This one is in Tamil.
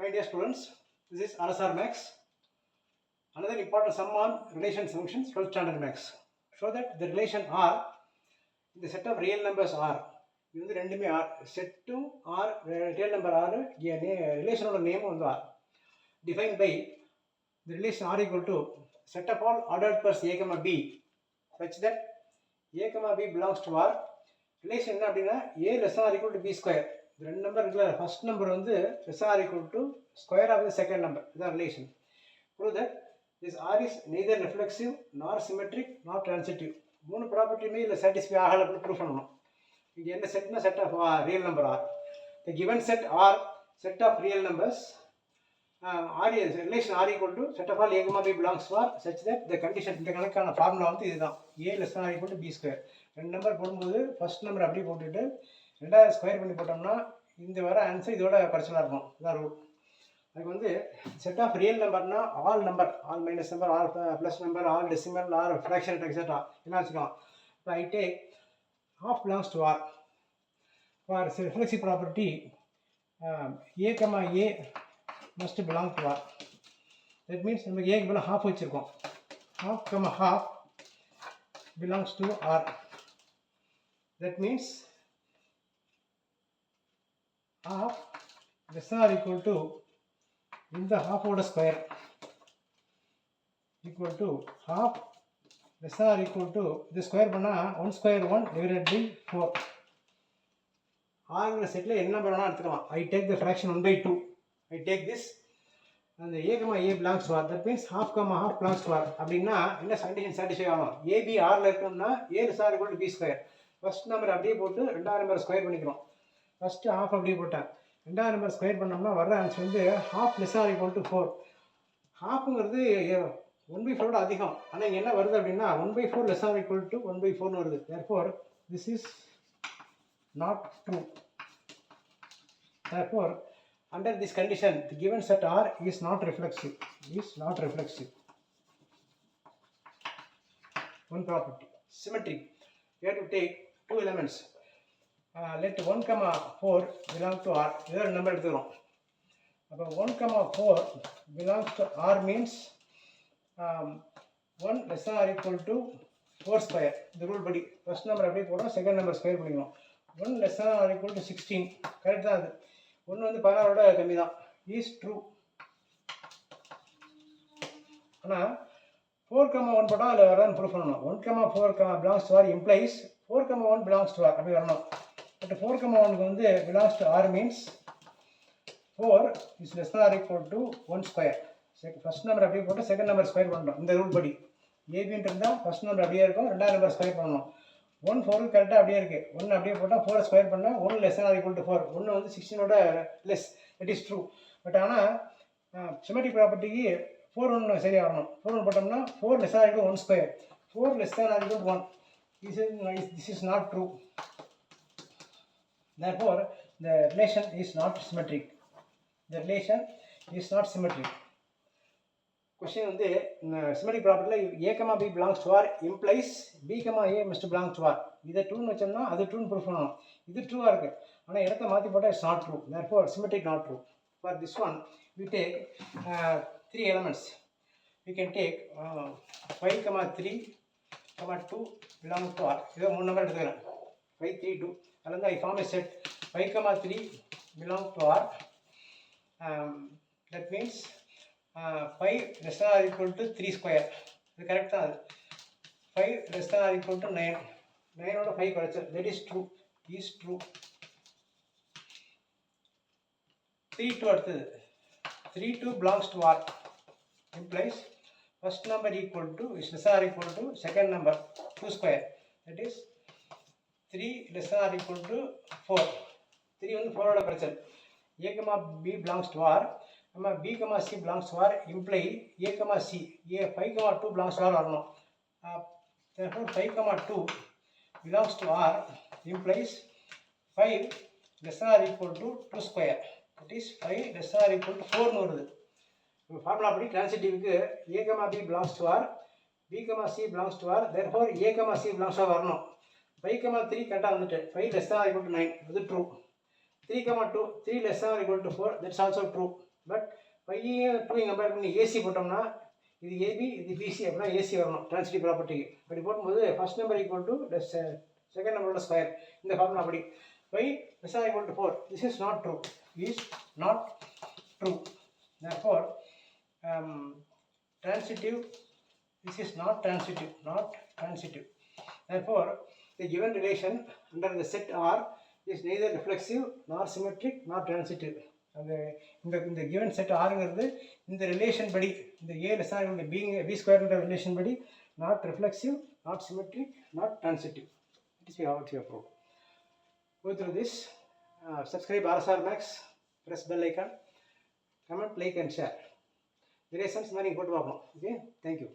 My dear students, this is RSR Max. Another important sum on relations functions, 12th standard Max. Show that the relation R in the set of real numbers R. இது வந்து ரெண்டுமே R. செட்டும் R, real number R, ரிலேஷனோட நேம் வந்து R. Defined by the relation R equal to set of all ordered pairs A, B such that A, B belongs to R. Relation என்ன அப்படின்னா A less than or equal to B square. இந்த ரெண்டு நம்பர் இருக்குல்ல, ஃபர்ஸ்ட் நம்பர் வந்து less than or equal to square of the second number. இதுதான் relation. Prove that this R is neither reflexive nor symmetric nor transitive. மூணு ப்ராப்பர்ட்டியுமே இல்லை சாட்டிஸ்ஃபை ஆகலை அப்படின்னு ப்ரூவ் பண்ணணும். இங்கே என்ன செட்னா set of real number R. The given set R set of real numbers R relation R equal to set of all A, B belongs for such that the condition. இந்த கணக்கான ஃபார்முலா வந்து இதுதான். A less or equal to B square. ரெண்டு நம்பர் போடும்போது ஃபர்ஸ்ட் நம்பர் அப்படியே போட்டுட்டு ரெண்டாவது ஸ்கொயர் பண்ணி போட்டோம்னா இந்த வர ஆன்சர் இதோட குறைச்சலாக இருக்கும். இதான் ரூல். அதுக்கு வந்து செட் ஆஃப் ரியல் நம்பர்னா all number, all minus number, all plus number, all decimal, all fraction etcetera என்ன வச்சுக்கலாம். இப்போ I take half belongs to R. For reflexive property, A, A must belong to R. That means நம்ம A க்கு half வச்சிருக்கோம். half belongs to R. That means half less than or equal to இந்த half ஓட square equal to half less than or equal to இது ஸ்கொயர் பண்ணால் 1 square 1 divided by 4. ஆங்கிற செட்டில் என்ன நம்பர் வேணால் எடுத்துக்கலாம். I take the fraction 1/2. I take this and A, A belongs to R. That means half belongs to R. அப்படின்னா என்ன கண்டிஷன் சாட்டிஸ்ஃபை ஆகணும். AB Rல இருக்கணும்னா A less than or equal to B square. First number அப்படியே போட்டு ரெண்டாவது நம்பர் ஸ்கொயர் பண்ணிக்கிறோம். ஃபர்ஸ்ட்டு half அப்படியே போட்டேன், ரெண்டாவது நம்பர் ஸ்கொயர் பண்ணோம்னா வர்ற ஆன்சர் வந்து half less than or equal to 4. ஹாஃப்ங்கிறது 1/4 அதிகம். ஆனால் இங்கே என்ன வருது அப்படின்னா 1/4 less than or equal to 1/4 வருது. Therefore this is not true. Therefore under this condition the given set R is not reflexive. One property. Symmetry. We have to take two elements. Let 1, 4 belong to R. இதோட நம்பர் எடுத்துக்கிறோம். அப்போ 1, 4 belongs to R means 1 less than or equal to 4 square. இந்த ரூல் படி ஃபர்ஸ்ட் நம்பர் அப்படியே போடுறோம், செகண்ட் நம்பர் ஸ்கொயர் பண்ணிக்கணும். 1 less than or equal to 16. Correct தான். அது 1 வந்து 16ஓட கம்மி தான். Is true. ஆனால் 4, 1 போட்டால் அதில் வரதான் ப்ரூஃப் பண்ணணும். 1, 4 belongs to R implies 4, 1 belongs to R அப்படி வரணும். பட் 4, 1 வந்து belongs to R means 4 is less than or equal to 1 square. First number அப்படியே போட்டு செகண்ட் நம்பர் ஸ்கொயர் பண்ணணும். இந்த ரூல் படி ஏபின்னு இருந்தால் ஃபர்ஸ்ட் நம்பர் அப்படியே இருக்கும், ரெண்டாவது நம்பர் ஸ்கொயர் பண்ணணும். 1, 4 கரெக்டாக அப்படியே இருக்குது. 1 அப்படியே போட்டால் 4 ஸ்கொயர் பண்ணால் 1 less than or equal to 4. 1 வந்து 16ஓட less. It is true. But ஆனால் சிமெட்ரிக் ப்ராப்பர்ட்டிக்கு 4, 1 சரியாக வரணும். 4, 1 போட்டோம்னா 4 less than or equal to 1 square. 4 less than or equal to 1. This is not true. Therefore the relation is not symmetric. Question வந்து symmetric ப்ராப்பர்ட்டியில் A, B belongs to R implies B, A must belong to R. இதை ட்ரூன்னு வச்சோம்னா அது ட்ரூன்னு ப்ரூஃப் பண்ணணும். இது ட்ரூவாக இருக்குது, ஆனால் இடத்த மாற்றி போட்டால் it's not true. therefore symmetric not true. For this one we take 3 elements. We can take 5, 3, 2 belong to R. இதை 3 நம்பர் எடுத்துக்கிறேன். 5, 3, 2. அதில் வந்து I form a set 5, 3 belong to R. That means 5 less than or equal to 3 square. இது கரெக்ட் தான். அது 5 less than or equal to 9. 9ஓட 5 குறைச்சல். that is true. 3, 2 அடுத்தது 3, 2 belongs to R implies first number equal to is less than or equal to second number 2 square. that is 3 less than or equal to 4. 3 வந்து 4ஓட குறைச்சல். A, B belongs to R. B, C belongs to R imply A, C. 5, 2 belongs to R வரணும். Therefore 5, 2 belongs to R implies 5 less than or equal to 2 square. That is 5 less than or equal to 4 வருது. ஃபார்முலா படி டிரான்சிட்டிவ்க்கு A, B belongs to R, B, C belongs to R. therefore A, C belongs to R வரணும். 5, 3 கரெக்டாக வந்துட்டு 5 less than or equal to 9. அது true. 3, 2 3 less than or equal to 4. that's also true. But பையன் டூவையும் கம்பேர் பண்ணி ஏசி போட்டோம்னா இது ஏபி இது பிசி அப்படின்னா ஏசி வரணும் ட்ரான்சிட்டிவ் ப்ராப்பர்ட்டிக்கு. அப்படி போடும்போது first number equal to second நம்பரோட ஸ்கொயர். இந்த ஃபார்முலா அப்படி by less than or equal to 4. This is not true. Is not true. Therefore, transitive. This is not transitive. Not transitive. Therefore, the given relation under the set R is neither reflexive nor symmetric nor transitive. அந்த இந்த given set Rங்கிறது இந்த ரிலேஷன் படி இந்த A less than or being B square relation படி not reflexive, not symmetric, not transitive. It is how to approve. Go through this. Subscribe RSR Max. Press bell icon. Comment, like and share. Relations மாதிரி போட்டு பார்ப்போம். Okay, thank you.